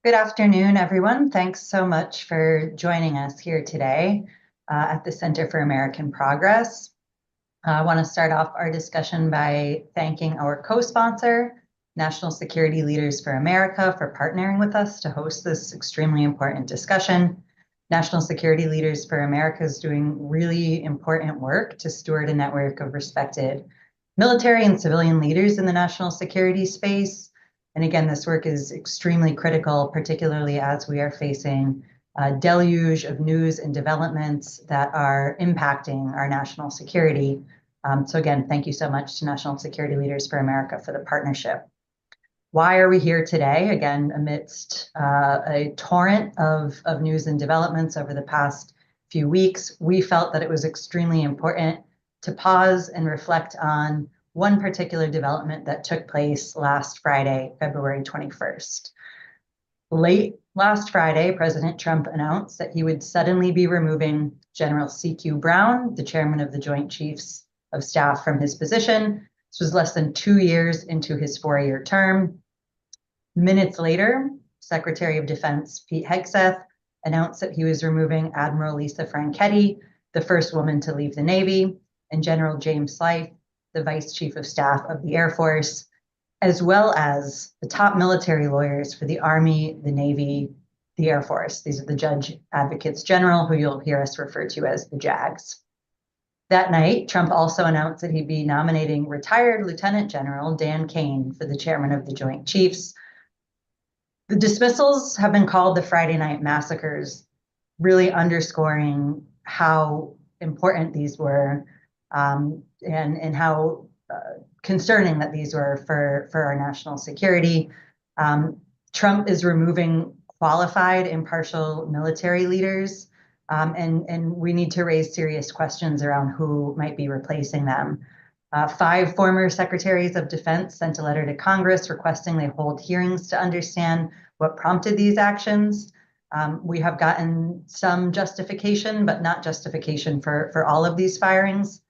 Good afternoon, everyone. Thanks so much for joining us here today at the Center for American Progress. I want to start off our discussion by thanking our co-sponsor, National Security Leaders for America, for partnering with us to host this extremely important discussion. National Security Leaders for America is doing really important work to steward a network of respected military and civilian leaders in the national security space. And again, this work is extremely critical, particularly as we are facing a deluge of news and developments that are impacting our national security. So again, thank you so much to National Security Leaders for America for the partnership. Why are we here today? Again, amidst a torrent of news and developments over the past few weeks, we felt that it was extremely important to pause and reflect on one particular development that took place last Friday, February 21st. Late last Friday, President Trump announced that he would suddenly be removing General C.Q. Brown, the chairman of the Joint Chiefs of Staff, from his position. This was less than 2 years into his 4-year term. Minutes later, Secretary of Defense Pete Hegseth announced that he was removing Admiral Lisa Franchetti, the first woman to leave the Navy, and General James Slythe, the Vice Chief of Staff of the Air Force, as well as the top military lawyers for the Army, the Navy, the Air Force. These are the Judge Advocates General, who you'll hear us refer to as the JAGs. That night, Trump also announced that he'd be nominating retired Lieutenant General Dan Kane for the chairman of the Joint Chiefs. The dismissals have been called the Friday night massacres, really underscoring how important these were and how concerning that these were for our national security. Trump is removing qualified, impartial military leaders, and we need to raise serious questions around who might be replacing them. 5 former secretaries of defense sent a letter to Congress requesting they hold hearings to understand what prompted these actions. We have gotten some justification, but not justification for all of these firings.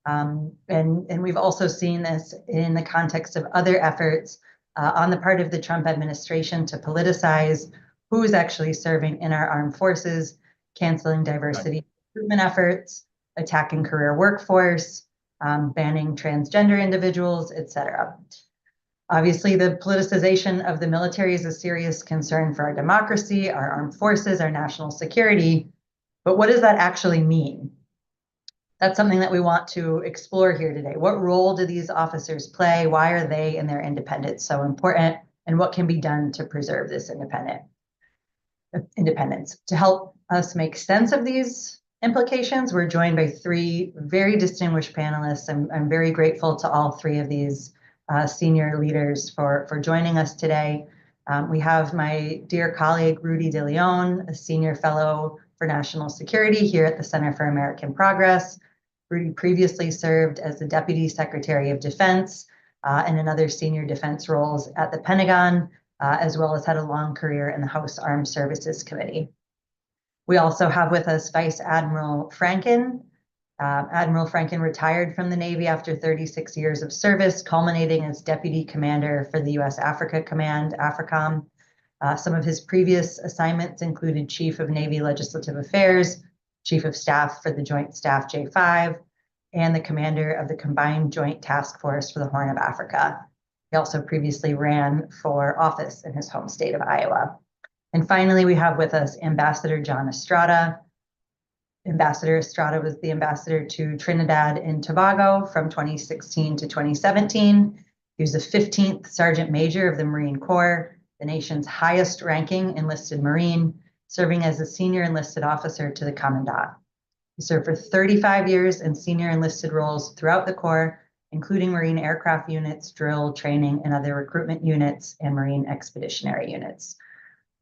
And we've also seen this in the context of other efforts on the part of the Trump administration to politicize who is actually serving in our armed forces, canceling diversity recruitment efforts, attacking career workforce, banning transgender individuals, etc. Obviously, the politicization of the military is a serious concern for our democracy, our armed forces, our national security. But what does that actually mean? That's something that we want to explore here today. What role do these officers play? Why are they and their independence so important? And what can be done to preserve this independence? To help us make sense of these implications, we're joined by 3 very distinguished panelists. I'm very grateful to all 3 of these senior leaders for joining us today. We have my dear colleague, Rudy De Leon, a senior fellow for national security here at the Center for American Progress. Rudy previously served as the Deputy Secretary of Defense and in other senior defense roles at the Pentagon, as well as had a long career in the House Armed Services Committee. We also have with us Vice Admiral Franken. Admiral Franken retired from the Navy after 36 years of service, culminating as Deputy Commander for the U.S. Africa Command, AFRICOM. Some of his previous assignments included Chief of Navy Legislative Affairs, Chief of Staff for the Joint Staff J5, and the Commander of the Combined Joint Task Force for the Horn of Africa. He also previously ran for office in his home state of Iowa. And finally, we have with us Ambassador John Estrada. Ambassador Estrada was the ambassador to Trinidad and Tobago from 2016 to 2017. He was the 15th Sergeant Major of the Marine Corps, the nation's highest ranking enlisted Marine, serving as a senior enlisted officer to the Commandant. He served for 35 years in senior enlisted roles throughout the Corps, including Marine aircraft units, drill, training, and other recruitment units, and Marine expeditionary units.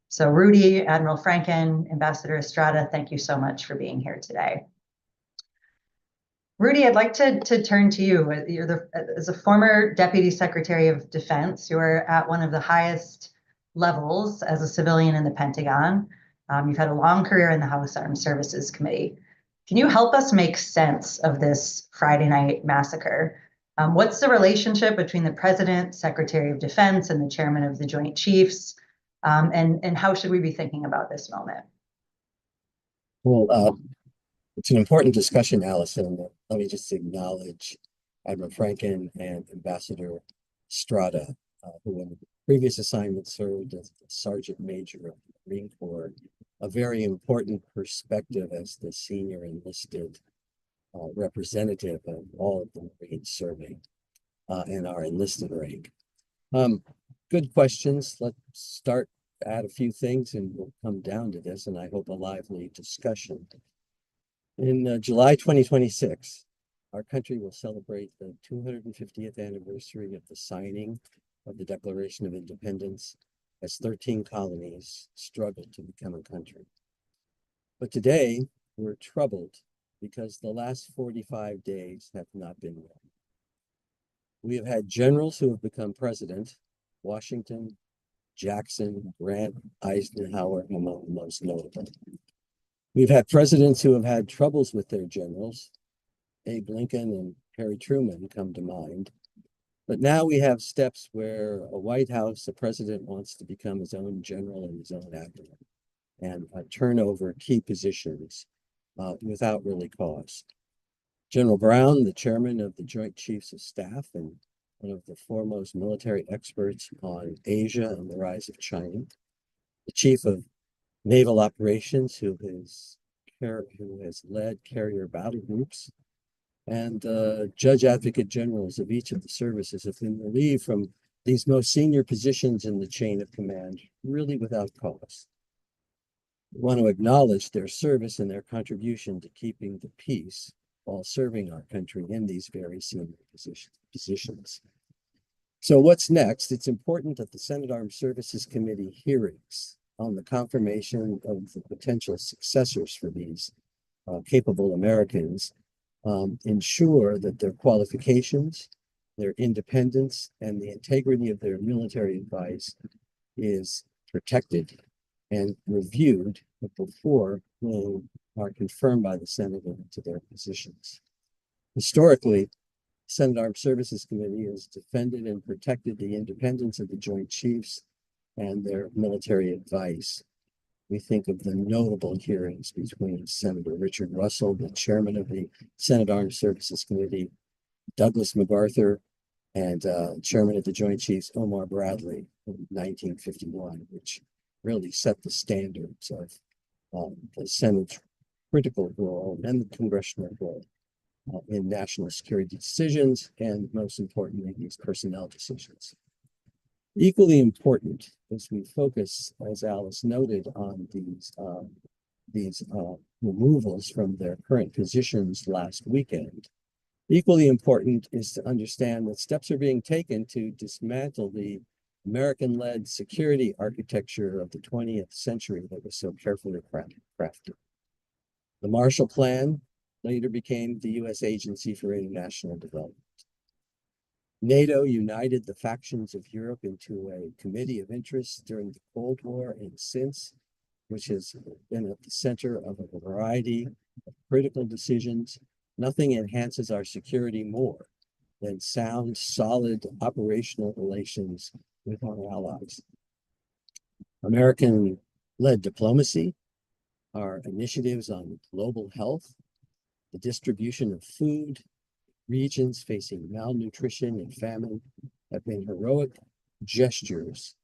So Rudy, Admiral Franken, Ambassador Estrada, thank you so much for being here today. Rudy, I'd like to turn to you. As a former Deputy Secretary of Defense, you're at one of the highest levels as a civilian in the Pentagon. You've had a long career in the House Armed Services Committee. Can you help us make sense of this Friday night massacre? What's the relationship between the President, Secretary of Defense, and the Chairman of the Joint Chiefs? and how should we be thinking about this moment? Well, it's an important discussion, Allison. Let me just acknowledge Admiral Franken and Ambassador Strada, who in previous assignment served as the Sergeant Major of the Marine Corps, a very important perspective as the senior enlisted representative of all of the Marines serving in our enlisted rank. Good questions. Let's start at a few things and we'll come down to this, and I hope a lively discussion. In July 2026, our country will celebrate the 250th anniversary of the signing of the Declaration of Independence as 13 colonies struggled to become a country. But today, we're troubled because the last 45 days have not been well. We have had generals who have become president, Washington, Jackson, Grant, Eisenhower, among the most notable. We've had presidents who have had troubles with their generals. Abe Lincoln and Harry Truman come to mind. But now we have steps where a White House, a president wants to become his own general and his own admiral and turn over key positions without really cause. General Brown, the chairman of the Joint Chiefs of Staff and one of the foremost military experts on Asia and the rise of China, the chief of naval operations who has led carrier battle groups, and judge advocate generals of each of the services have been relieved from these most senior positions in the chain of command, really without cause. We want to acknowledge their service and their contribution to keeping the peace while serving our country in these very senior positions. So what's next? It's important that the Senate Armed Services Committee hearings on the confirmation of the potential successors for these capable Americans ensure that their qualifications, their independence, and the integrity of their military advice is protected and reviewed before they are confirmed by the Senate into their positions. Historically, Senate Armed Services Committee has defended and protected the independence of the Joint Chiefs and their military advice. We think of the notable hearings between Senator Richard Russell, the chairman of the Senate Armed Services Committee, Douglas MacArthur, and chairman of the Joint Chiefs, Omar Bradley, in 1951, which really set the standards of the Senate's critical role and the congressional role in national security decisions, and most importantly, these personnel decisions. Equally important as we focus, as Alice noted, on these removals from their current positions last weekend, equally important is to understand that steps are being taken to dismantle the American-led security architecture of the 20th century that was so carefully crafted. The Marshall Plan later became the U.S. Agency for International Development. NATO united the factions of Europe into a committee of interest during the Cold War and since, which has been at the center of a variety of critical decisions. Nothing enhances our security more than sound, solid operational relations with our allies. American-led diplomacy, our initiatives on global health, the distribution of food, regions facing malnutrition and famine have been heroic gestures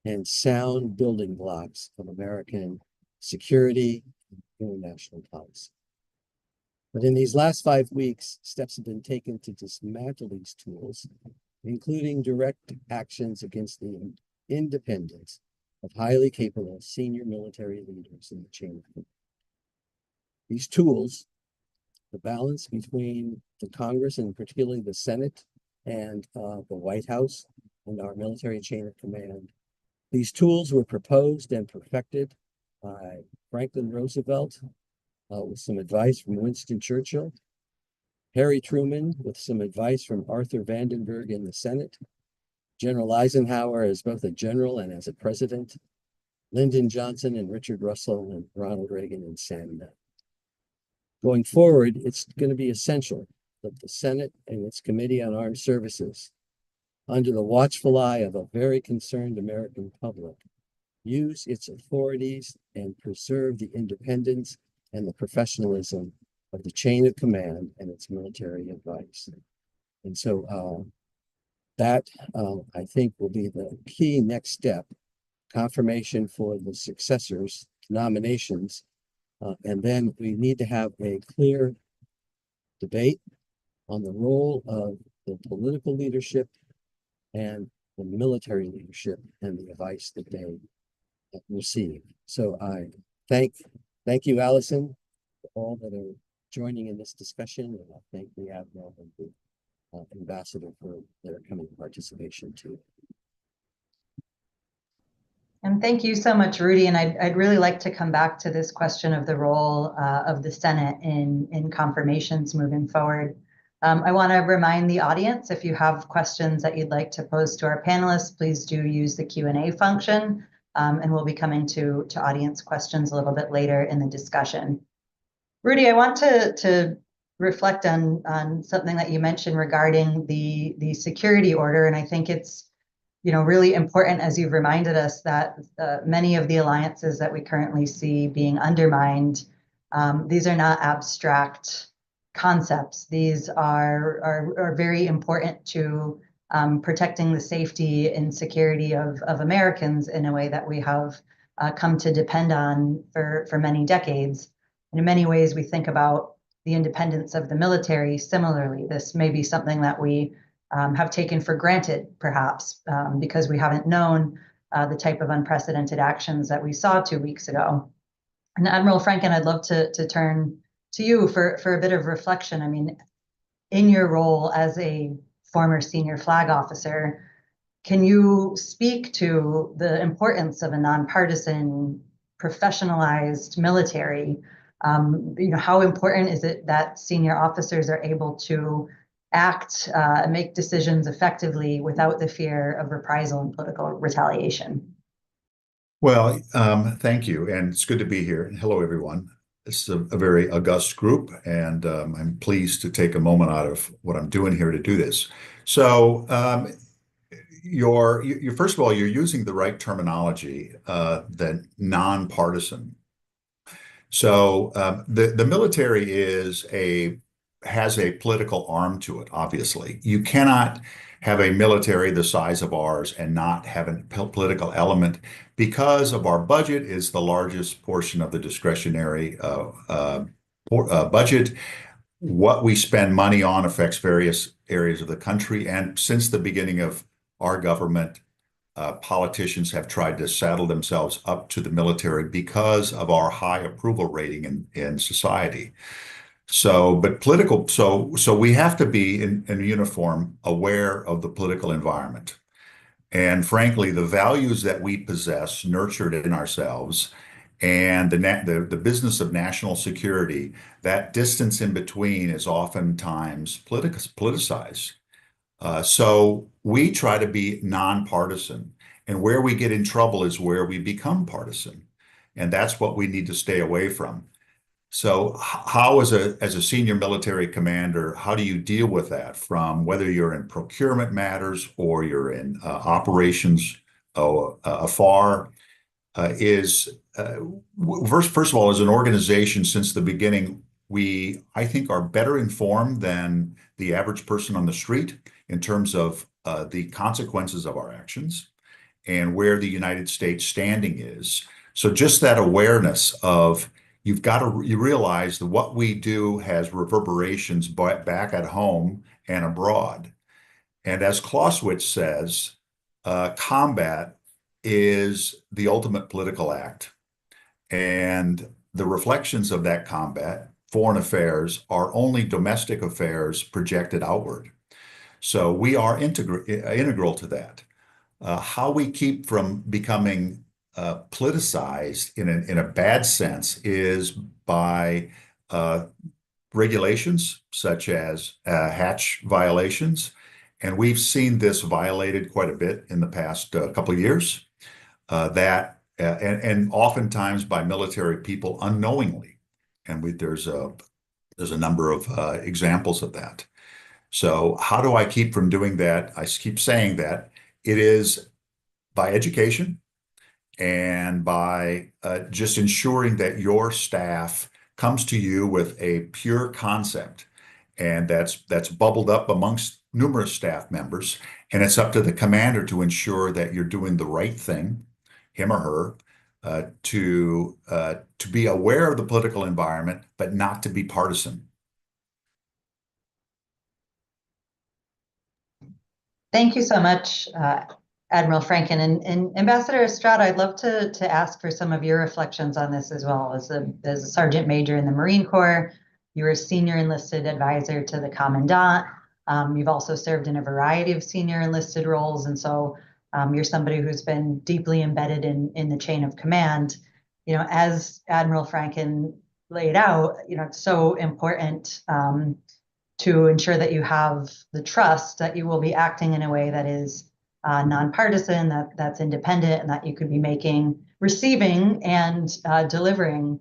and sound building blocks of American security and international policy. But in these last 5 weeks, steps have been taken to dismantle these tools, including direct actions against the independence of highly capable senior military leaders in the chain of command. These tools, the balance between the Congress and particularly the Senate and the White House and our military chain of command. These tools were proposed and perfected by Franklin Roosevelt with some advice from Winston Churchill, Harry Truman with some advice from Arthur Vandenberg in the Senate, General Eisenhower as both a general and as a president, Lyndon Johnson and Richard Russell and Ronald Reagan and Sam Nunn. Going forward, it's going to be essential that the Senate and its Committee on Armed Services, under the watchful eye of a very concerned American public, use its authorities, and preserve the independence and the professionalism of the chain of command and its military advice. And so that I think will be the key next step, confirmation for the successors, nominations, and then we need to have a clear debate on the role of the political leadership and the military leadership and the advice that they receive. So I thank you, Allison, for all that are joining in this discussion, and I thank the Admiral and the Ambassador for their coming participation too. And thank you so much, Rudy. And I'd really like to come back to this question of the role of the Senate in confirmations moving forward. I want to remind the audience, if you have questions that you'd like to pose to our panelists, please do use the Q&A function, and we'll be coming to audience questions a little bit later in the discussion. Rudy, I want to reflect on something that you mentioned regarding the security order, and I think it's really important, as you've reminded us, that many of the alliances that we currently see being undermined, these are not abstract concepts. These are very important to protecting the safety and security of Americans in a way that we have come to depend on for many decades. And in many ways, we think about the independence of the military similarly. This may be something that we have taken for granted, perhaps, because we haven't known the type of unprecedented actions that we saw 2 weeks ago. And Admiral Franken, I'd love to turn to you for a bit of reflection. I mean, in your role as a former senior flag officer, can you speak to the importance of a nonpartisan, professionalized military? How important is it that senior officers are able to act, make decisions effectively without the fear of reprisal and political retaliation? Well, thank you, and it's good to be here. Hello, everyone. This is a very august group, and I'm pleased to take a moment out of what I'm doing here to do this. So, you're first of all, you're using the right terminology, that nonpartisan. So, the military has a political arm to it, obviously. You cannot have a military the size of ours and not have a political element because of our budget is the largest portion of the discretionary budget. What we spend money on affects various areas of the country. And since the beginning of our government, politicians have tried to saddle themselves up to the military because of our high approval rating in society. So, so we have to be in uniform aware of the political environment. And frankly, the values that we possess, nurtured in ourselves, and the business of national security, that distance in between is oftentimes politicized. So we try to be nonpartisan. And where we get in trouble is where we become partisan. And that's what we need to stay away from. So how, as a senior military commander, how do you deal with that, from whether you're in procurement matters or you're in operations afar? First of all, as an organization, since the beginning, I think, are better informed than the average person on the street in terms of the consequences of our actions and where the United States standing is. So just that awareness of you realize that what we do has reverberations back at home and abroad. And as Clausewitz says, combat is the ultimate political act. And the reflections of that combat, foreign affairs, are only domestic affairs projected outward. So we are integral to that. How we keep from becoming politicized in a bad sense is by regulations such as hatch violations. And we've seen this violated quite a bit in the past couple of years, and oftentimes by military people unknowingly. And there's a number of examples of that. So how do I keep from doing that? I keep saying that it is by education. and by just ensuring that your staff comes to you with a pure concept, and that's bubbled up amongst numerous staff members, and it's up to the commander to ensure that you're doing the right thing, him or her, to be aware of the political environment, but not to be partisan. Thank you so much, Admiral Franken. And Ambassador Estrada, I'd love to ask for some of your reflections on this as well. As a sergeant major in the Marine Corps, you were a senior enlisted advisor to the commandant. You've also served in a variety of senior enlisted roles. And so you're somebody who's been deeply embedded in the chain of command. You know, as Admiral Franken laid out, you know, it's so important to ensure that you have the trust that you will be acting in a way that is nonpartisan, that's independent, and that you could be receiving and delivering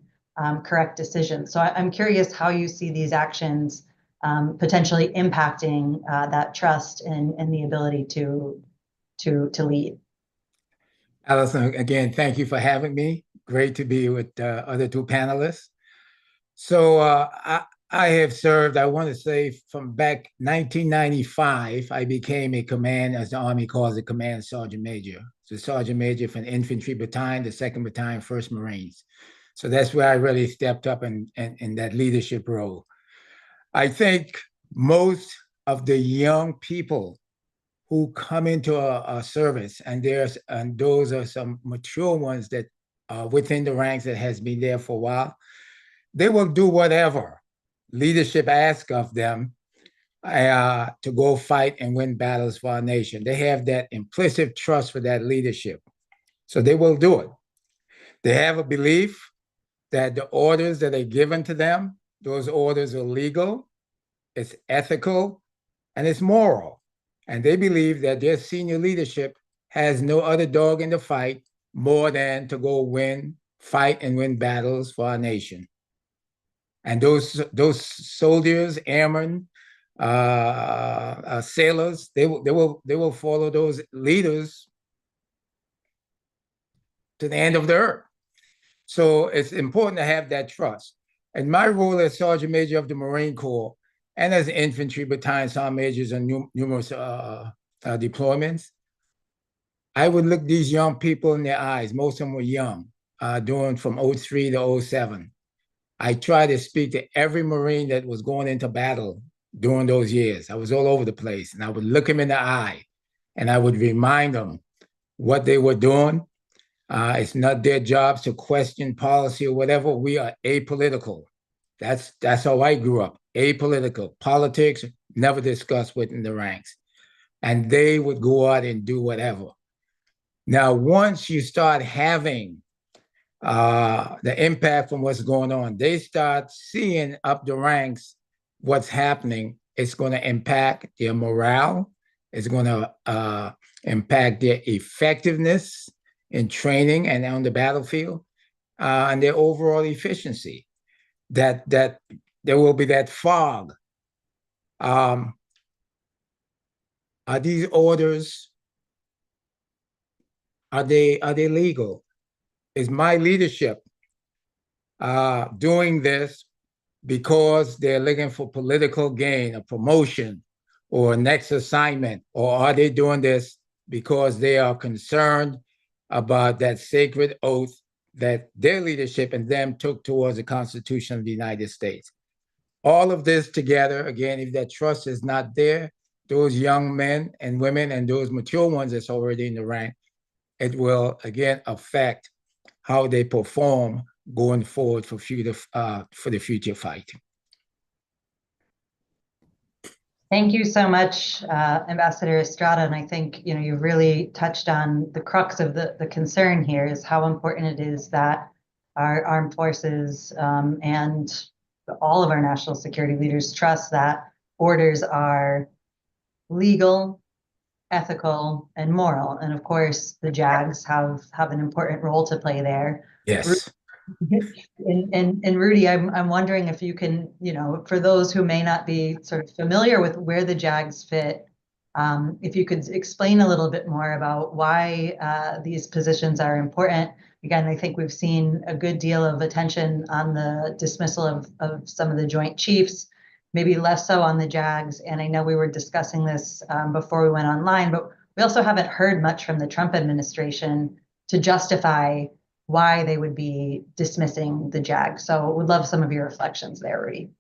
correct decisions. So I'm curious how you see these actions potentially impacting that trust and the ability to lead. Allison, again, thank you for having me. Great to be with the other two panelists. So I have served, I want to say from back 1995, I became a command, as the Army calls it, command sergeant major. So sergeant major for an infantry battalion, the 2nd Battalion, 1st Marines. So that's where I really stepped up in that leadership role. I think most of the young people who come into a service, and those are some mature ones that are within the ranks that has been there for a while, they will do whatever leadership asks of them to go fight and win battles for our nation. They have that implicit trust for that leadership. So they will do it. They have a belief that the orders that are given to them, those orders are legal, it's ethical, and it's moral. And they believe that their senior leadership has no other dog in the fight more than to go fight and win battles for our nation. And those soldiers, airmen, sailors, they will follow those leaders to the end of the earth. So it's important to have that trust. And my role as Sergeant Major of the Marine Corps and as infantry battalion sergeant majors on numerous deployments, I would look these young people in their eyes. Most of them were young, doing from 03 to 07. I tried to speak to every Marine that was going into battle during those years. I was all over the place, and I would look them in the eye, and I would remind them what they were doing. It's not their jobs to question policy or whatever. We are apolitical. That's how I grew up, apolitical. Politics, never discussed within the ranks. And they would go out and do whatever. Now, once you start having the impact from what's going on, they start seeing up the ranks what's happening. It's going to impact their morale. It's going to impact their effectiveness in training and on the battlefield, and their overall efficiency. That there will be that fog. Are these orders, are they legal? Is my leadership doing this because they're looking for political gain, a promotion, or a next assignment? Or are they doing this because they are concerned about that sacred oath that their leadership and them took towards the Constitution of the United States? All of this together, again, if that trust is not there, those young men and women and those mature ones that's already in the rank, it will, again, affect how they perform going forward for the future fight. Thank you so much, Ambassador Estrada. And I think you've really touched on the crux of the concern here, is how important it is that our armed forces and all of our national security leaders trust that orders are legal, ethical, and moral. And of course, the JAGs have an important role to play there. Yes. And Rudy, I'm wondering if you can, for those who may not be sort of familiar with where the JAGs fit If you could explain a little bit more about why these positions are important. Again, I think we've seen a good deal of attention on the dismissal of some of the Joint Chiefs, maybe less so on the JAGs. And I know we were discussing this before we went online, but we also haven't heard much from the Trump administration to justify why they would be dismissing the JAG. So would love some of your reflections there, Rudy.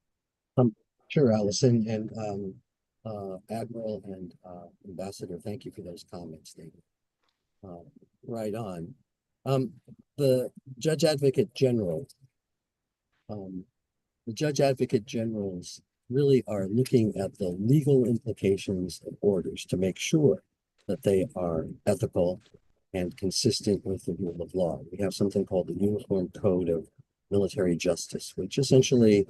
Sure, Allison, and Admiral and Ambassador, thank you for those comments, David. Right on. The Judge Advocate General, the Judge Advocate Generals really are looking at the legal implications of orders to make sure that they are ethical and consistent with the rule of law. We have something called the Uniform Code of Military Justice, which essentially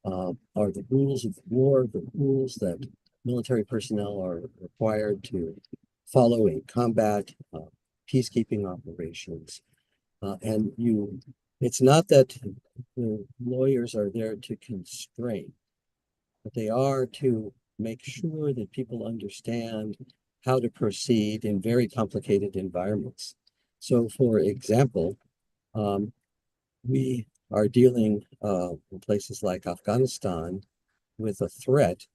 are the rules of war, the rules that military personnel are required to follow in combat, peacekeeping operations. It's not that the lawyers are there to constrain, but they are to make sure that people understand how to proceed in very complicated environments. So, for example, we are dealing in places like Afghanistan with a threat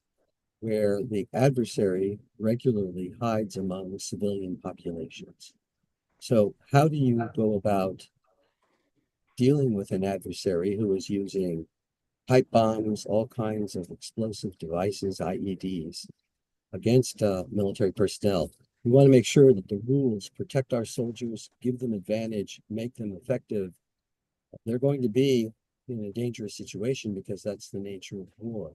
where the adversary regularly hides among civilian populations. So how do you go about dealing with an adversary who is using pipe bombs, all kinds of explosive devices, IEDs, against military personnel? We want to make sure that the rules protect our soldiers, give them advantage, make them effective. They're going to be in a dangerous situation because that's the nature of war.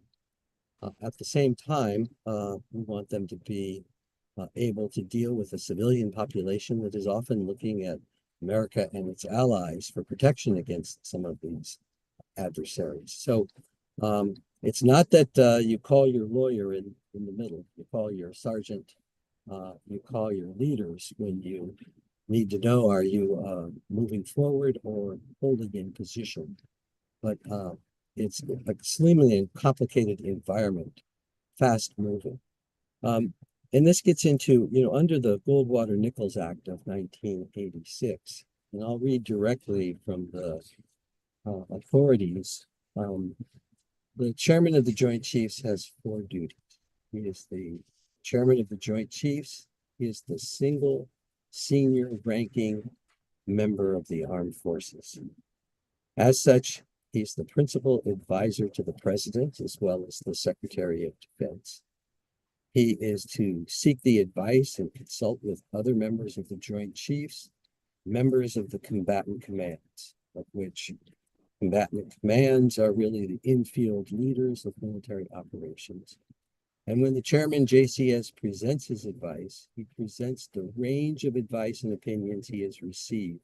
At the same time, we want them to be able to deal with a civilian population that is often looking at America and its allies for protection against some of these adversaries. So it's not that you call your lawyer in the middle, you call your sergeant, you call your leaders when you need to know, are you moving forward or holding in position? But it's an extremely complicated environment, fast moving. And this gets into, under the Goldwater-Nichols Act of 1986, and I'll read directly from the authorities. The chairman of the Joint Chiefs has 4 duties. He is the chairman of the Joint Chiefs. He is the single senior ranking member of the armed forces. As such, he's the principal advisor to the president as well as the Secretary of Defense. He is to seek the advice and consult with other members of the Joint Chiefs, members of the combatant commands, of which combatant commands are really the in-field leaders of military operations. And when the chairman JCS presents his advice, he presents the range of advice and opinions he has received,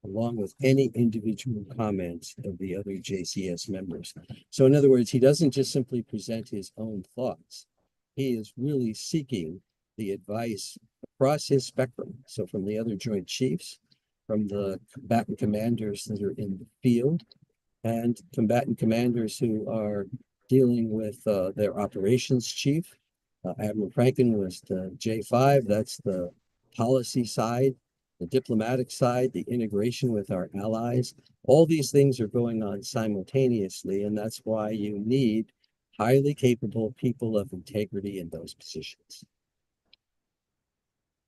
along with any individual comments of the other JCS members. So in other words, he doesn't just simply present his own thoughts. He is really seeking the advice across his spectrum. So from the other Joint Chiefs, from the combatant commanders that are in the field, and combatant commanders who are dealing with their operations chief. Admiral Franken was the J5, that's the policy side, the diplomatic side, the integration with our allies. All these things are going on simultaneously, and that's why you need highly capable people of integrity in those positions.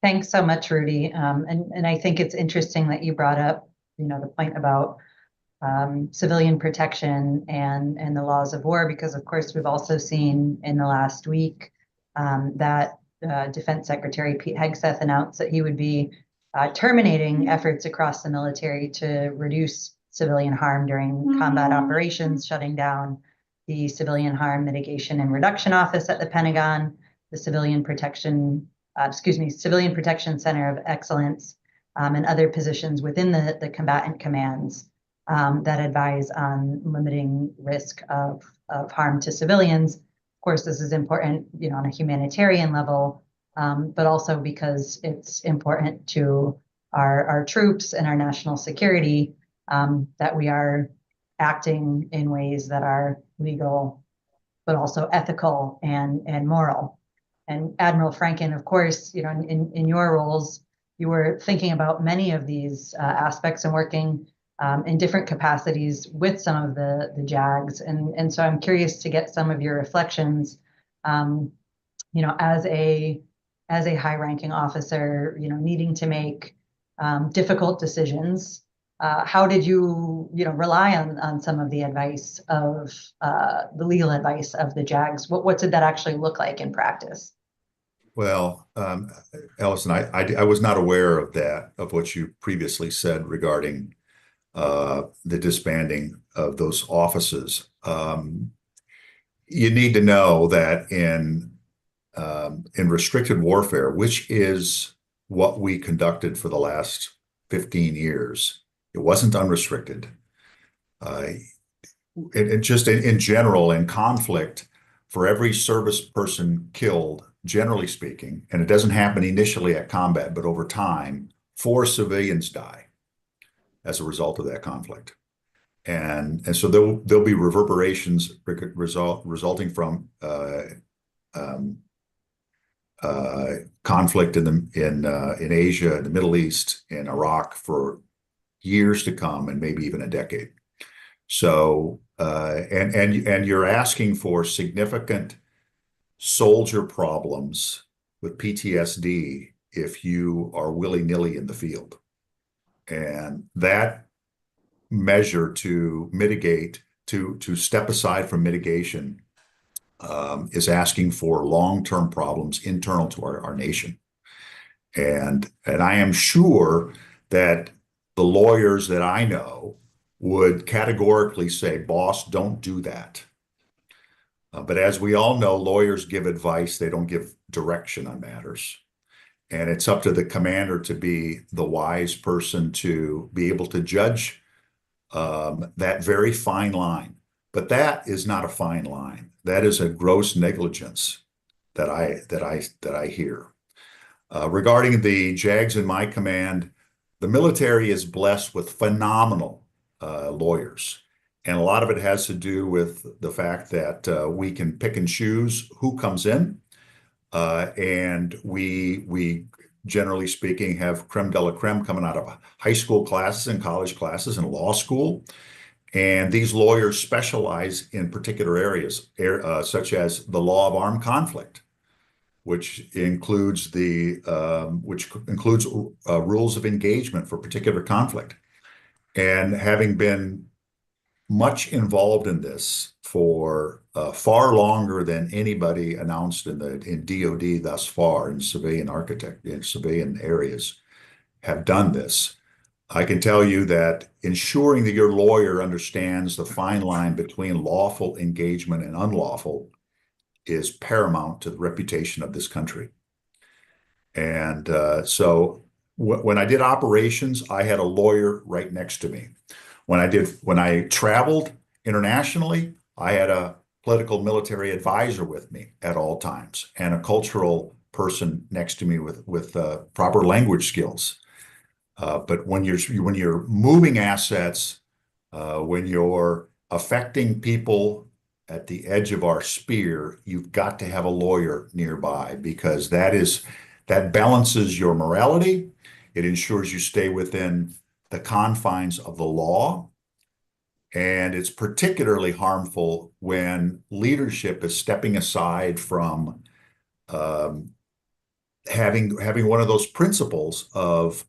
Thanks so much, Rudy. And I think it's interesting that you brought up, the point about civilian protection and the laws of war, because of course we've also seen in the last week that Defense Secretary Pete Hegseth announced that he would be terminating efforts across the military to reduce civilian harm during combat operations, shutting down the Civilian Harm Mitigation and Reduction Office at the Pentagon, the Civilian Protection Center of Excellence, and other positions within the combatant commands that advise on limiting risk of harm to civilians. Of course, this is important, on a humanitarian level, but also because it's important to our troops and our national security that we are acting in ways that are legal, but also ethical and moral. and Admiral Franken, of course, in your roles, you were thinking about many of these aspects and working in different capacities with some of the JAGs. And so I'm curious to get some of your reflections, as a high-ranking officer, needing to make difficult decisions. How did you, rely on some of the advice of the legal advice of the JAGs? What did that actually look like in practice? Well, Allison, I was not aware of that, of what you previously said regarding the disbanding of those offices. You need to know that in restricted warfare, which is what we conducted for the last 15 years, it wasn't unrestricted. And just in general, in conflict, for every service person killed, generally speaking, and it doesn't happen initially at combat, but over time, 4 civilians die as a result of that conflict. And so there'll be reverberations resulting from conflict in Asia, in the Middle East, in Iraq for years to come, and maybe even a decade. So and you're asking for significant soldier problems with PTSD if you are willy-nilly in the field, and that measure to mitigate, to step aside from mitigation, is asking for long-term problems internal to our nation. And I am sure that the lawyers that I know would categorically say, boss, don't do that. But as we all know, lawyers give advice, they don't give direction on matters. And it's up to the commander to be the wise person to be able to judge that very fine line. But that is not a fine line. That is a gross negligence that I hear. Regarding the JAGs in my command, the military is blessed with phenomenal lawyers. And a lot of it has to do with the fact that we can pick and choose who comes in. And we generally speaking, have creme de la creme coming out of high school classes and college classes and law school. And these lawyers specialize in particular areas, such as the law of armed conflict, which includes rules of engagement for particular conflict. And having been much involved in this for far longer than anybody announced in DoD thus far, in civilian areas have done this, I can tell you that ensuring that your lawyer understands the fine line between lawful engagement and unlawful is paramount to the reputation of this country. And so when I did operations, I had a lawyer right next to me. When I traveled internationally, I had a political military advisor with me at all times, and a cultural person next to me with proper language skills. But when you're moving assets, when you're affecting people at the edge of our spear, you've got to have a lawyer nearby, because that balances your morality. It ensures you stay within the confines of the law. And it's particularly harmful when leadership is stepping aside from having one of those principles of,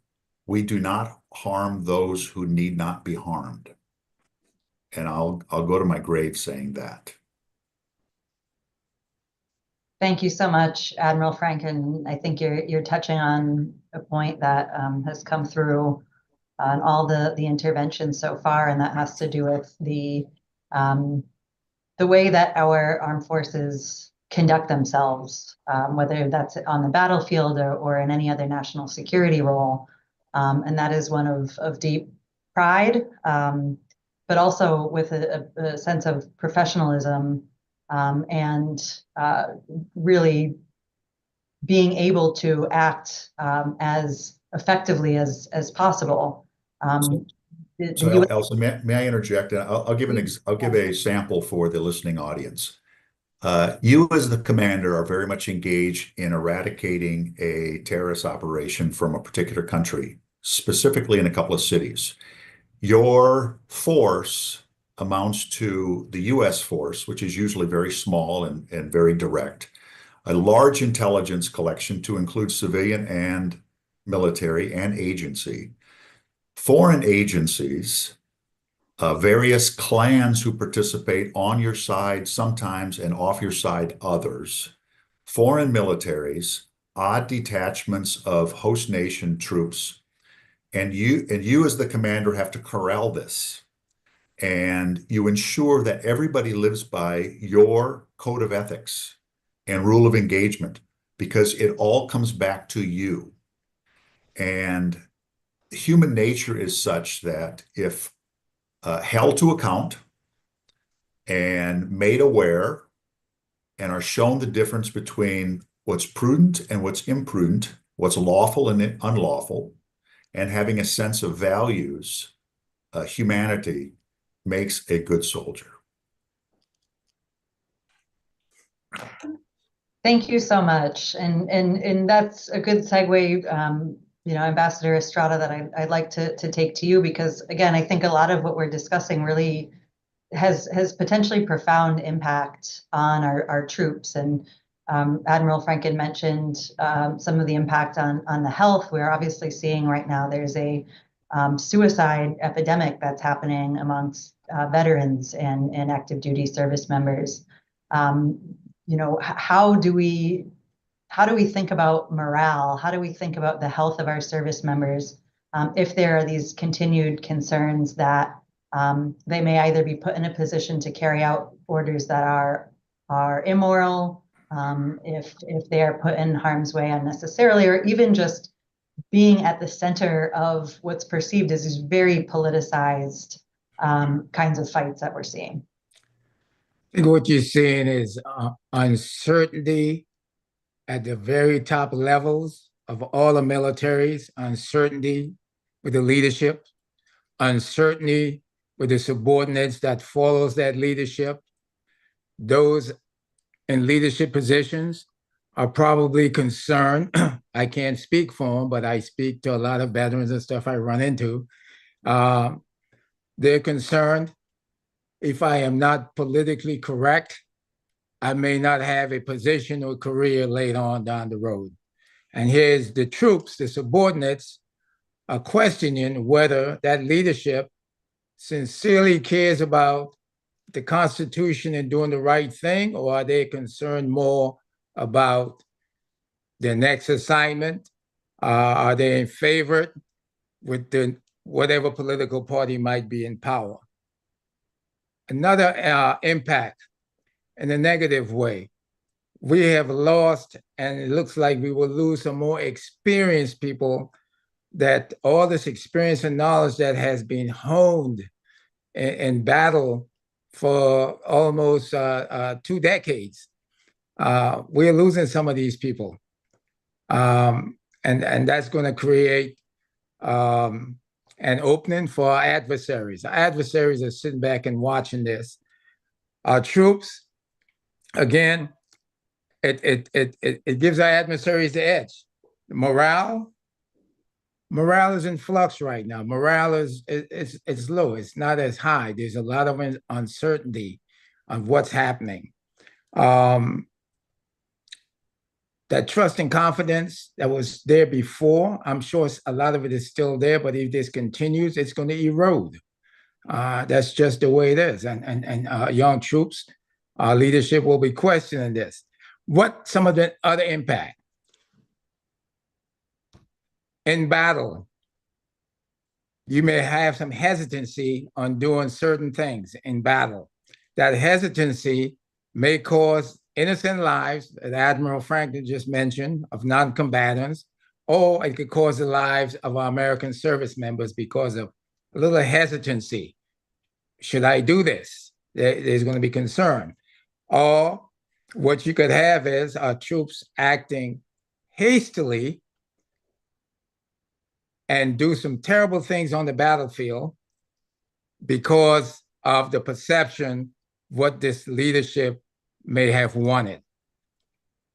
we do not harm those who need not be harmed. And I'll go to my grave saying that. Thank you so much, Admiral Franken. I think you're touching on a point that has come through on all the interventions so far, and that has to do with the way that our armed forces conduct themselves, whether that's on the battlefield or in any other national security role. And that is one of deep pride, but also with a sense of professionalism, and really being able to act as effectively as possible. So Elsa, may I interject? I'll give a sample for the listening audience. You as the commander are very much engaged in eradicating a terrorist operation from a particular country, specifically in a couple of cities. Your force amounts to the US force, which is usually very small and very direct, a large intelligence collection to include civilian and military and agency, foreign agencies, various clans who participate on your side sometimes and off your side others, foreign militaries, odd detachments of host nation troops, and you as the commander have to corral this. And you ensure that everybody lives by your code of ethics and rule of engagement, because it all comes back to you. And human nature is such that if held to account and made aware and are shown the difference between what's prudent and what's imprudent, what's lawful and unlawful, and having a sense of values, humanity makes a good soldier. Thank you so much. And that's a good segue, Ambassador Estrada, that I'd like to take to you, because again, I think a lot of what we're discussing really has potentially profound impact on our troops. And Admiral Franken mentioned some of the impact on the health. We're obviously seeing right now there's a suicide epidemic that's happening amongst veterans and active duty service members. How do we think about morale? How do we think about the health of our service members if there are these continued concerns that they may either be put in a position to carry out orders that are immoral, if they are put in harm's way unnecessarily, or even just being at the center of what's perceived as these very politicized kinds of fights that we're seeing? I think what you're seeing is uncertainty at the very top levels of all the militaries, uncertainty with the leadership, uncertainty with the subordinates that follows that leadership. Those in leadership positions are probably concerned. I can't speak for them, but I speak to a lot of veterans and stuff I run into. They're concerned, if I am not politically correct, I may not have a position or career later on down the road. And here's the troops, the subordinates, are questioning whether that leadership sincerely cares about the Constitution and doing the right thing, or are they concerned more about their next assignment? Are they in favor with whatever political party might be in power? Another impact in a negative way, we have lost, and it looks like we will lose some more experienced people, that all this experience and knowledge that has been honed in battle for almost 2 decades. We're losing some of these people. And that's going to create an opening for our adversaries. Our adversaries are sitting back and watching this. Our troops, again, it gives our adversaries the edge. Morale is in flux right now. Morale is low. It's not as high. There's a lot of uncertainty on what's happening. That trust and confidence that was there before, I'm sure a lot of it is still there, but if this continues, it's going to erode. That's just the way it is. And young troops, our leadership will be questioning this. What some of the other impact? In battle, you may have some hesitancy on doing certain things in battle. That hesitancy may cause innocent lives, as Admiral Franken just mentioned, of non-combatants, or it could cause the lives of our American service members because of a little hesitancy. Should I do this? There's going to be concern. Or what you could have is our troops acting hastily and do some terrible things on the battlefield because of the perception what this leadership may have wanted.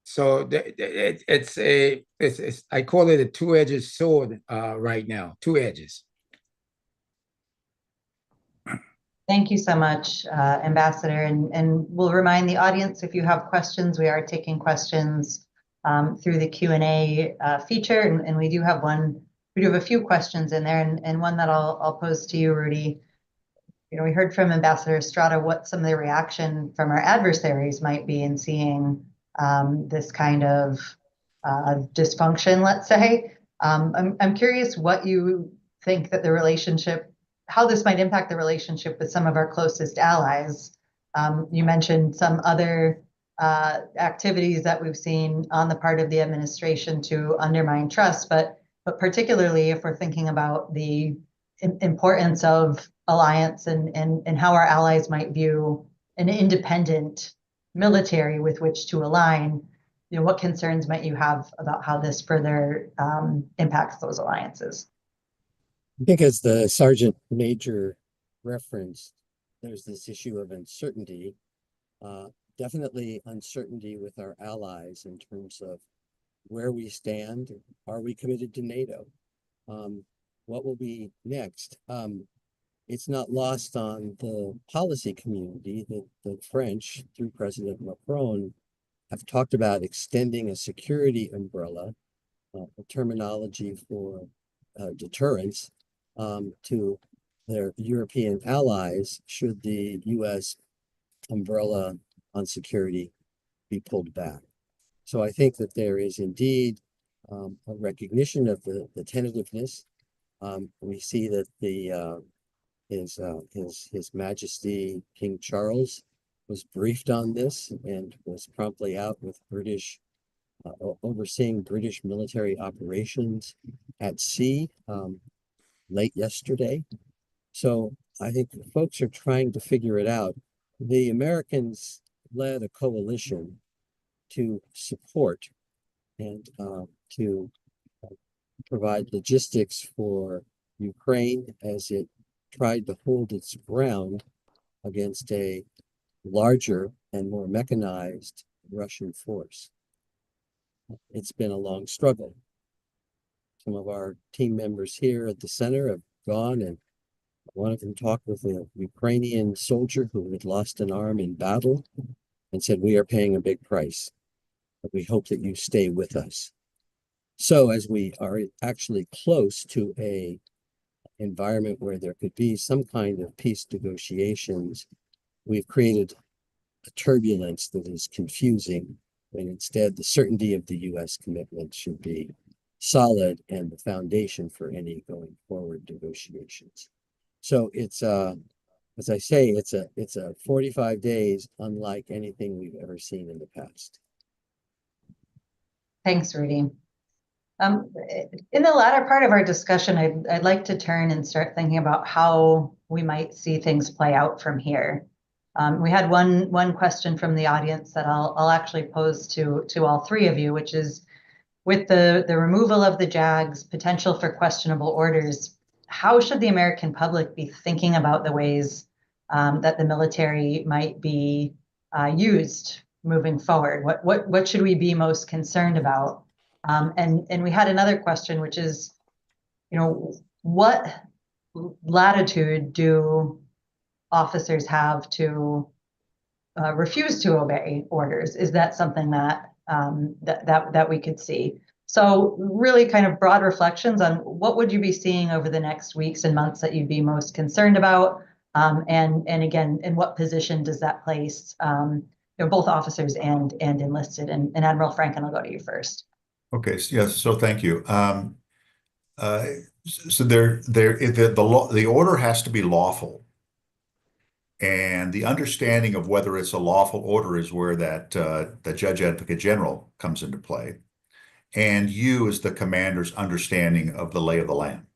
So I call it a two-edged sword right now, two edges. Thank you so much, Ambassador. And we'll remind the audience, if you have questions, we are taking questions through the Q&A feature. And we do have a few questions in there, and one that I'll pose to you, Rudy. We heard from Ambassador Estrada what some of the reaction from our adversaries might be in seeing this kind of dysfunction, let's say. I'm curious what you think that how this might impact the relationship with some of our closest allies. You mentioned some other activities that we've seen on the part of the administration to undermine trust, but particularly if we're thinking about the importance of alliance and how our allies might view an independent military with which to align, what concerns might you have about how this further impacts those alliances? I think, as the Sergeant Major referenced, there's this issue of uncertainty, definitely uncertainty with our allies in terms of where we stand. Are we committed to NATO? What will be next? It's not lost on the policy community that the French, through President Macron, have talked about extending a security umbrella, a terminology for deterrence, to their European allies should the U.S. umbrella on security be pulled back. So I think that there is indeed a recognition of the tentativeness. We see that His Majesty King Charles was briefed on this and was promptly out with overseeing British military operations at sea late yesterday. So I think folks are trying to figure it out. The Americans led a coalition to support and to provide logistics for Ukraine as it tried to hold its ground against a larger and more mechanized Russian force. It's been a long struggle. Some of our team members here at the center have gone, and one of them talked with a Ukrainian soldier who had lost an arm in battle and said, "We are paying a big price, but we hope that you stay with us." So as we are actually close to a environment where there could be some kind of peace negotiations, we've created a turbulence that is confusing, when instead the certainty of the U.S. commitment should be solid and the foundation for any going forward negotiations. So it's as I say, it's a 45 days unlike anything we've ever seen in the past. Thanks, Rudy. In the latter part of our discussion, I'd like to turn and start thinking about how we might see things play out from here. We had one question from the audience that I'll actually pose to all three of you, which is, with the removal of the JAGs, potential for questionable orders, how should the American public be thinking about the ways that the military might be used moving forward? What should we be most concerned about? And we had another question, which is, what latitude do officers have to refuse to obey orders? Is that something that we could see? So really kind of broad reflections on what would you be seeing over the next weeks and months that you'd be most concerned about? And again, in what position does that place both officers and enlisted? And Admiral Franken, I'll go to you first. Okay, yes, so thank you. So the order has to be lawful. And the understanding of whether it's a lawful order is where the Judge Advocate General comes into play. And you, as the commander's understanding of the lay of the land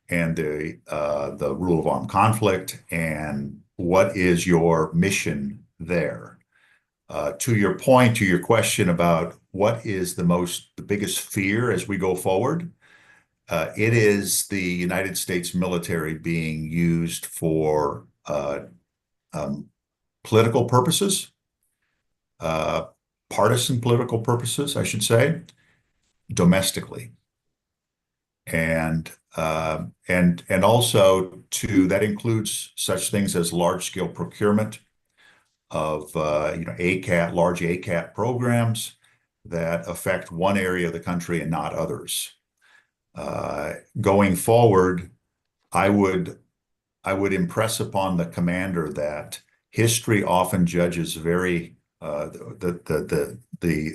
and the rule of armed conflict and what is your mission there. To your point, to your question about what is the biggest fear as we go forward, it is the United States military being used for political purposes, partisan political purposes, I should say, domestically. And also that includes such things as large-scale procurement of large ACAT programs that affect one area of the country and not others. Going forward, I would impress upon the commander that history often judges the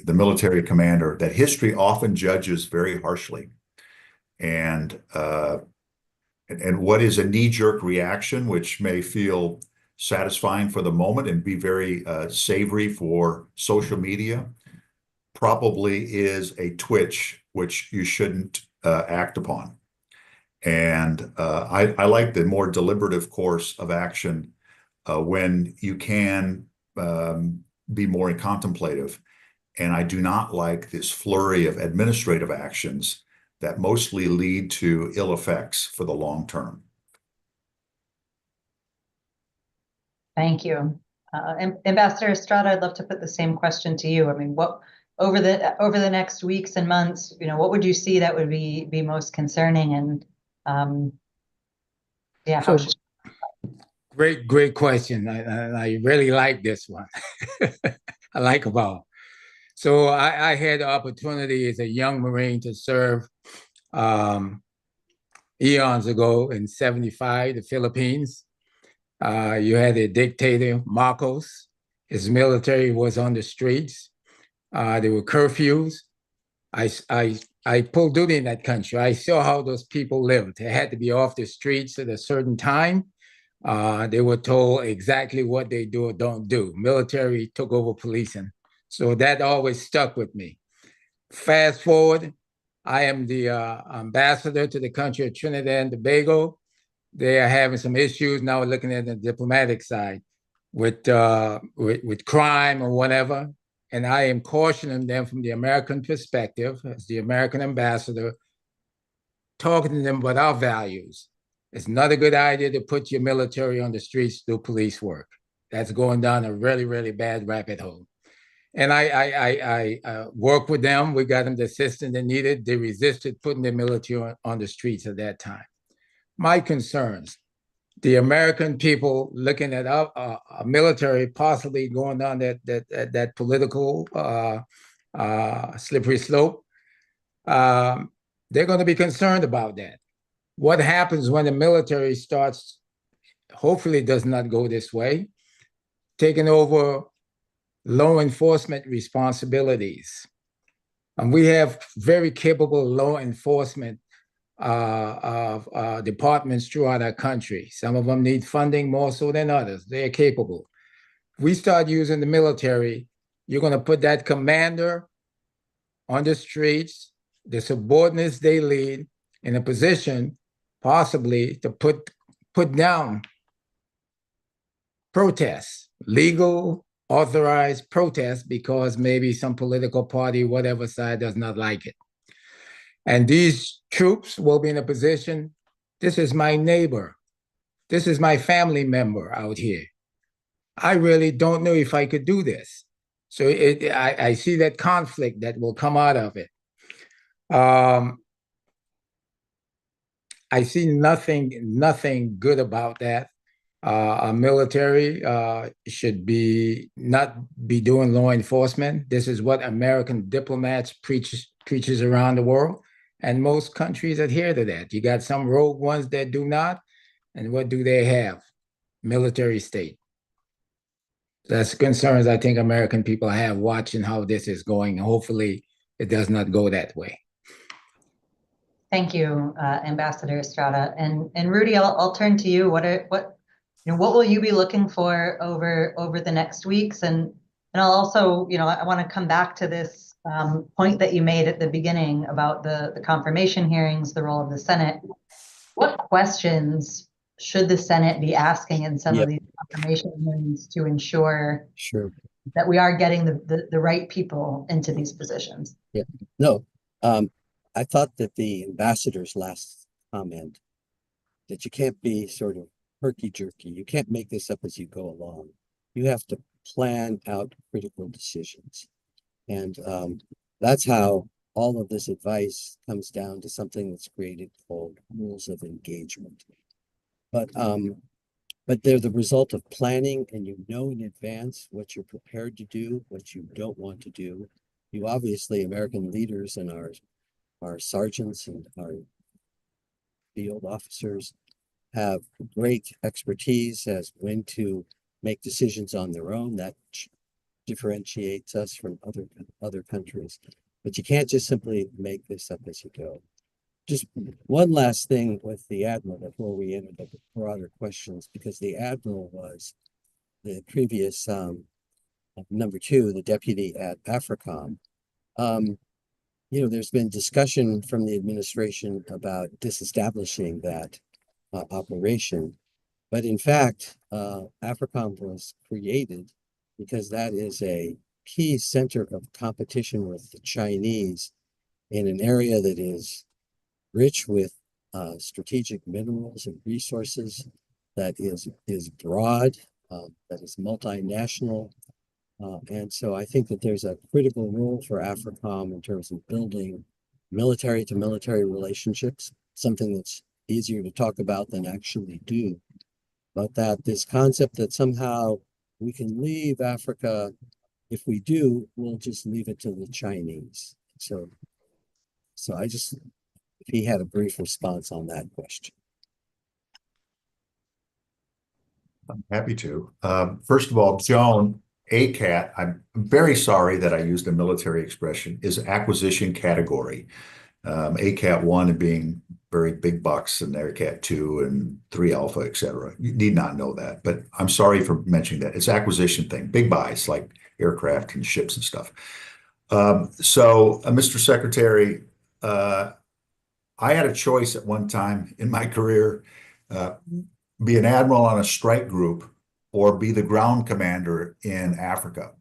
military commander, that history often judges very harshly. And what is a knee-jerk reaction, which may feel satisfying for the moment and be very savory for social media, probably is a twitch which you shouldn't act upon. And I like the more deliberative course of action when you can be more contemplative. And I do not like this flurry of administrative actions that mostly lead to ill effects for the long term. Thank you. Ambassador Estrada, I'd love to put the same question to you. I mean, what over the next weeks and months, what would you see that would be most concerning? And yeah, how should great question. I really like this one. I like them all. So I had the opportunity as a young Marine to serve eons ago in 75, the Philippines. You had a dictator, Marcos. His military was on the streets. There were curfews. I pulled duty in that country. I saw how those people lived. They had to be off the streets at a certain time. They were told exactly what they do or don't do. Military took over policing. So that always stuck with me. Fast forward, I am the ambassador to the country of Trinidad and Tobago. They are having some issues now, looking at the diplomatic side with crime or whatever. And I am cautioning them from the American perspective, as the American ambassador, talking to them about our values. It's not a good idea to put your military on the streets to do police work. That's going down a really, really bad rabbit hole. And I work with them. We got them the assistance they needed. They resisted putting the military on the streets at that time. My concerns, the American people looking at a military possibly going down that political slippery slope, they're going to be concerned about that. What happens when the military starts, hopefully does not go this way, taking over law enforcement responsibilities? And we have very capable law enforcement departments throughout our country. Some of them need funding more so than others. They're capable. If we start using the military, you're going to put that commander on the streets, the subordinates they lead, in a position possibly to put down protests, legal, authorized protests, because maybe some political party, whatever side, does not like it. And these troops will be in a position, this is my neighbor. This is my family member out here. I really don't know if I could do this. So I see that conflict that will come out of it. I see nothing good about that. A military should not be doing law enforcement. This is what American diplomats preaches around the world. And most countries adhere to that. You got some rogue ones that do not. And what do they have? Military state. That's concerns I think American people have watching how this is going. Hopefully it does not go that way. Thank you, Ambassador Estrada. And Rudy, I'll turn to you. What will you be looking for over the next weeks? And I'll also, I want to come back to this point that you made at the beginning about the confirmation hearings, the role of the Senate. What questions should the Senate be asking in some of these confirmation hearings to ensure that we are getting the right people into these positions? Yeah, no, I thought that the ambassador's last comment, that you can't be sort of herky-jerky. You can't make this up as you go along. You have to plan out critical decisions. And that's how all of this advice comes down to something that's created called rules of engagement. But they're the result of planning, and you know in advance what you're prepared to do, what you don't want to do. You obviously, American leaders and our sergeants and our field officers have great expertise as when to make decisions on their own. That differentiates us from other countries. But you can't just simply make this up as you go. Just one last thing with the Admiral before we enter the broader questions, because the Admiral was the previous number 2, the deputy at AFRICOM. There's been discussion from the administration about disestablishing that operation. But in fact, AFRICOM was created because that is a key center of competition with the Chinese in an area that is rich with strategic minerals and resources, that is broad, that is multinational. And so I think that there's a critical role for AFRICOM in terms of building military to military relationships, something that's easier to talk about than actually do. But that this concept that somehow we can leave Africa, if we do, we'll just leave it to the Chinese. So if he had a brief response on that question. I'm happy to. First of all, Joan, ACAT, I'm very sorry that I used a military expression, is acquisition category. ACAT 1 being very big bucks and ACAT 2 and 3 alpha, et cetera. You need not know that, but I'm sorry for mentioning that. It's acquisition thing, big buys like aircraft and ships and stuff. Mr. Secretary, I had a choice at one time in my career, be an admiral on a strike group or be the ground commander in Africa.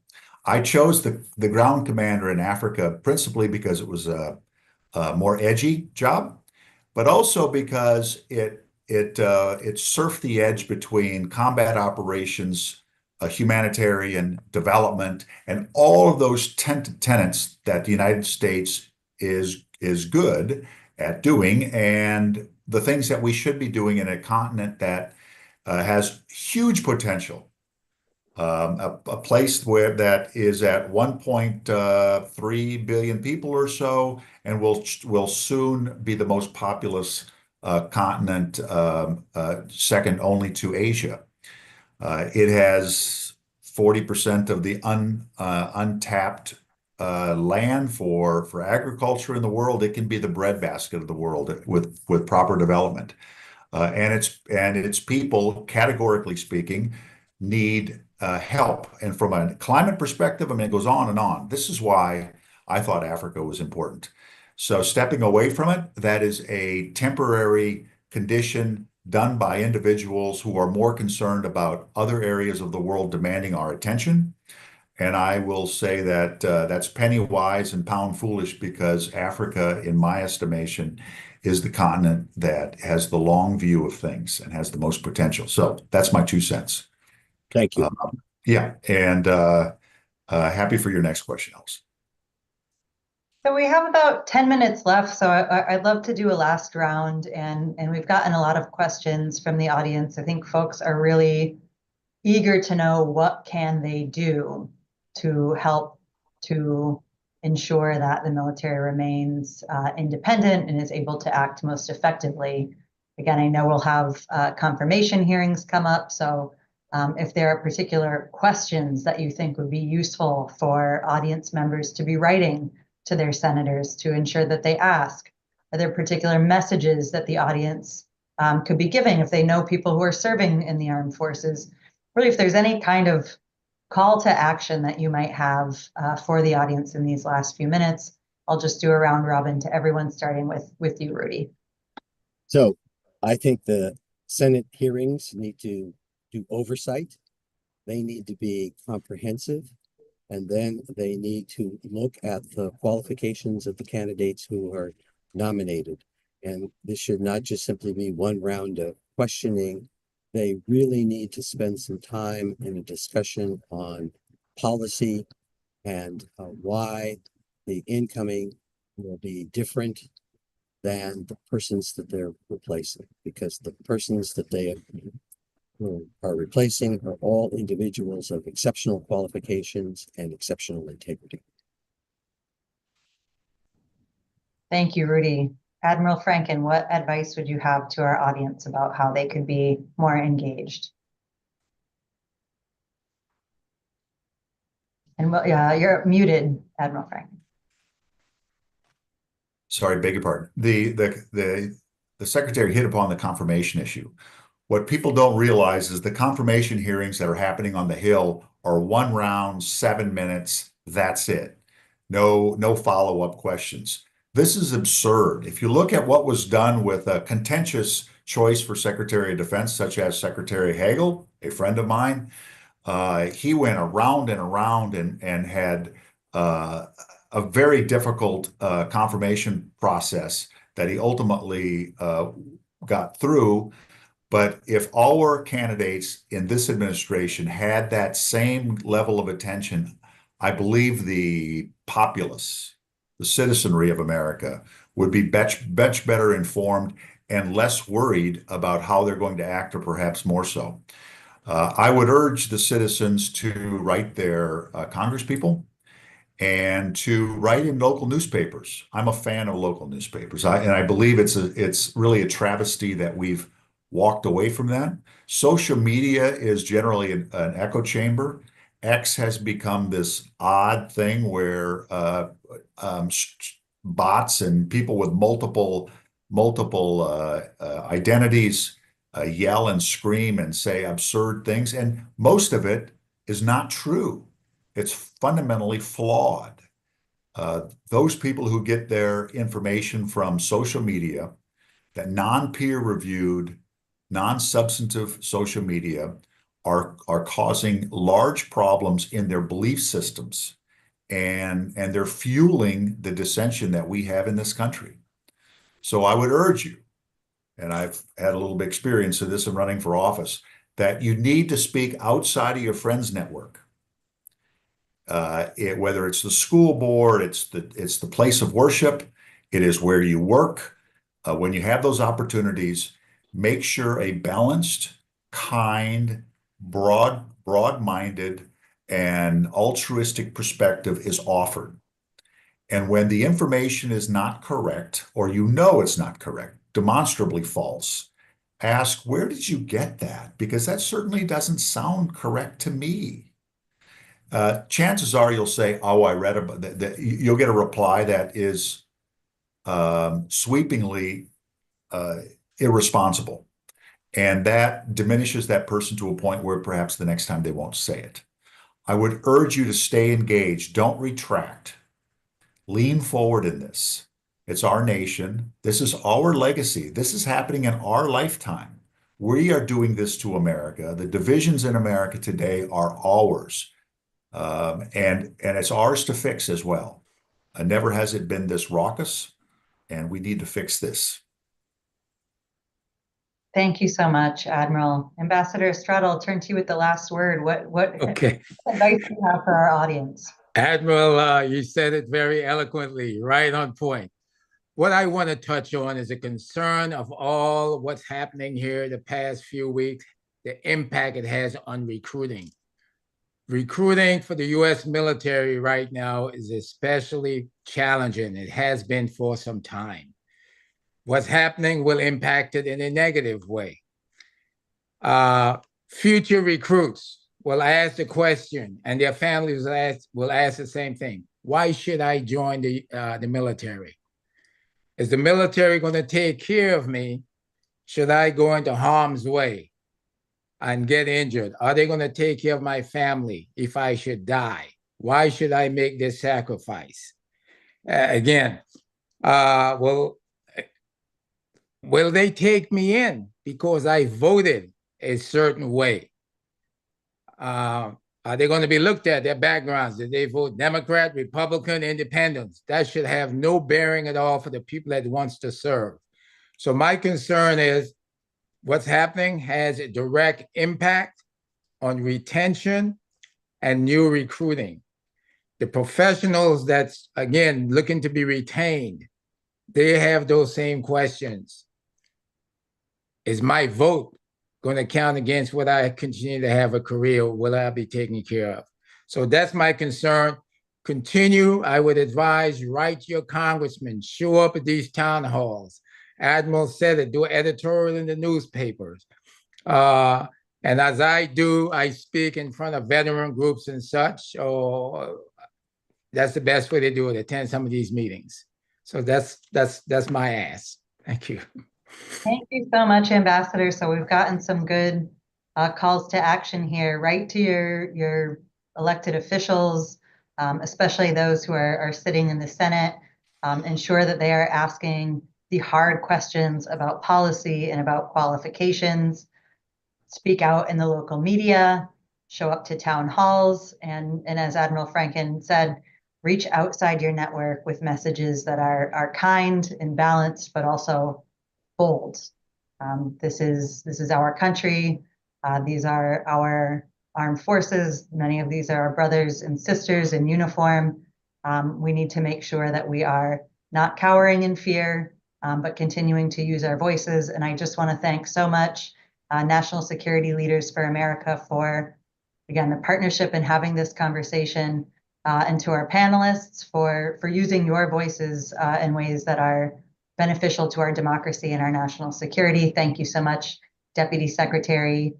I chose the ground commander in Africa principally because it was a more edgy job, but also because it surfed the edge between combat operations, humanitarian development, and all of those tenets that the United States is good at doing, and the things that we should be doing in a continent that has huge potential. A place that is at 1.3 billion people or so, and will soon be the most populous continent, second only to Asia. It has 40% of the untapped land for agriculture in the world. It can be the breadbasket of the world with proper development. And its people, categorically speaking, need help. And from a climate perspective, I mean, it goes on and on. This is why I thought Africa was important. So stepping away from it, that is a temporary condition done by individuals who are more concerned about other areas of the world demanding our attention. And I will say that that's penny wise and pound foolish, because Africa, in my estimation, is the continent that has the long view of things and has the most potential. So that's my 2 cents. Thank you. Yeah, and happy for your next question, Alice. So we have about 10 minutes left, so I'd love to do a last round, and we've gotten a lot of questions from the audience. I think folks are really eager to know what can they do to help to ensure that the military remains independent and is able to act most effectively. Again, I know we'll have confirmation hearings come up, so if there are particular questions that you think would be useful for audience members to be writing to their senators to ensure that they ask, are there particular messages that the audience could be giving if they know people who are serving in the armed forces? Really, if there's any kind of call to action that you might have for the audience in these last few minutes, I'll just do a round robin to everyone, starting with you, Rudy. So I think the Senate hearings need to do oversight. They need to be comprehensive, and then they need to look at the qualifications of the candidates who are nominated. And this should not just simply be one round of questioning they really need to spend some time in a discussion on policy and why the incoming will be different than the persons that they're replacing, because the persons that they are replacing are all individuals of exceptional qualifications and exceptional integrity. Thank you, Rudy. Admiral Franken, what advice would you have to our audience about how they could be more engaged? And you're muted, Admiral Franken. Sorry, beg your pardon. The secretary hit upon the confirmation issue. What people don't realize is the confirmation hearings that are happening on the Hill are one round, 7 minutes. That's it. No follow-up questions. This is absurd. If you look at what was done with a contentious choice for Secretary of Defense, such as Secretary Hagel, a friend of mine, he went around and around and had a very difficult confirmation process that he ultimately got through. But if our candidates in this administration had that same level of attention, I believe the populace, the citizenry of America, would be much better informed and less worried about how they're going to act, or perhaps more so. I would urge the citizens to write their congresspeople and to write in local newspapers. I'm a fan of local newspapers, and I believe it's really a travesty that we've walked away from that. Social media is generally an echo chamber. X has become this odd thing where bots and people with multiple identities yell and scream and say absurd things, and most of it is not true. It's fundamentally flawed. Those people who get their information from social media, that non-peer reviewed, non-substantive social media, are causing large problems in their belief systems, and they're fueling the dissension that we have in this country. So I would urge you, and I've had a little bit of experience of this in running for office, that you need to speak outside of your friends' network. Whether it's the school board, it's the place of worship, it is where you work. When you have those opportunities, make sure a balanced, kind, broad-minded, and altruistic perspective is offered. And when the information is not correct, or you know it's not correct, demonstrably false, ask, where did you get that? Because that certainly doesn't sound correct to me. Chances are you'll say, oh, I read about that. You'll get a reply that is sweepingly irresponsible. And that diminishes that person to a point where perhaps the next time they won't say it. I would urge you to stay engaged. Don't retract. Lean forward in this. It's our nation. This is our legacy. This is happening in our lifetime. We are doing this to America. The divisions in America today are ours. And it's ours to fix as well. Never has it been this raucous, and we need to fix this. Thank you so much, Admiral. Ambassador Estrada, I'll turn to you with the last word. What Okay. advice do you have for our audience? Admiral, you said it very eloquently, right on point. What I want to touch on is a concern of all what's happening here the past few weeks, the impact it has on recruiting. Recruiting for the U.S. military right now is especially challenging. It has been for some time. What's happening will impact it in a negative way. Future recruits will ask the question, and their families will ask the same thing. Why should I join the military? Is the military going to take care of me? Should I go into harm's way and get injured? Are they going to take care of my family if I should die? Why should I make this sacrifice? Again, will they take me in because I voted a certain way? Are they going to be looked at, their backgrounds? Did they vote Democrat, Republican, Independents? That should have no bearing at all for the people that wants to serve. So my concern is what's happening has a direct impact on retention and new recruiting. The professionals that's, again, looking to be retained, they have those same questions. Is my vote going to count against what I continue to have a career? Will I be taken care of? So that's my concern. Continue. I would advise, write to your congressman, show up at these town halls. Admiral said it, do an editorial in the newspapers. And as I do, I speak in front of veteran groups and such. So that's the best way to do it, attend some of these meetings. So that's my ask. Thank you. Thank you so much, Ambassador. So we've gotten some good calls to action here. Write to your elected officials, especially those who are sitting in the Senate. Ensure that they are asking the hard questions about policy and about qualifications. Speak out in the local media, show up to town halls, and as Admiral Franken said, reach outside your network with messages that are kind and balanced, but also bold. This is our country. These are our armed forces. Many of these are our brothers and sisters in uniform. We need to make sure that we are not cowering in fear, but continuing to use our voices. And I just want to thank so much National Security Leaders for America for, again, the partnership in having this conversation, and to our panelists for using your voices in ways that are beneficial to our democracy and our national security. Thank you so much, Deputy Secretary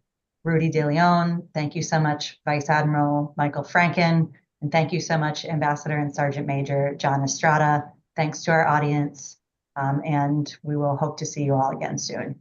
Rudy DeLeon. Thank you so much, Vice Admiral Michael Franken. And thank you so much, Ambassador and Sergeant Major John Estrada. Thanks to our audience. And we will hope to see you all again soon.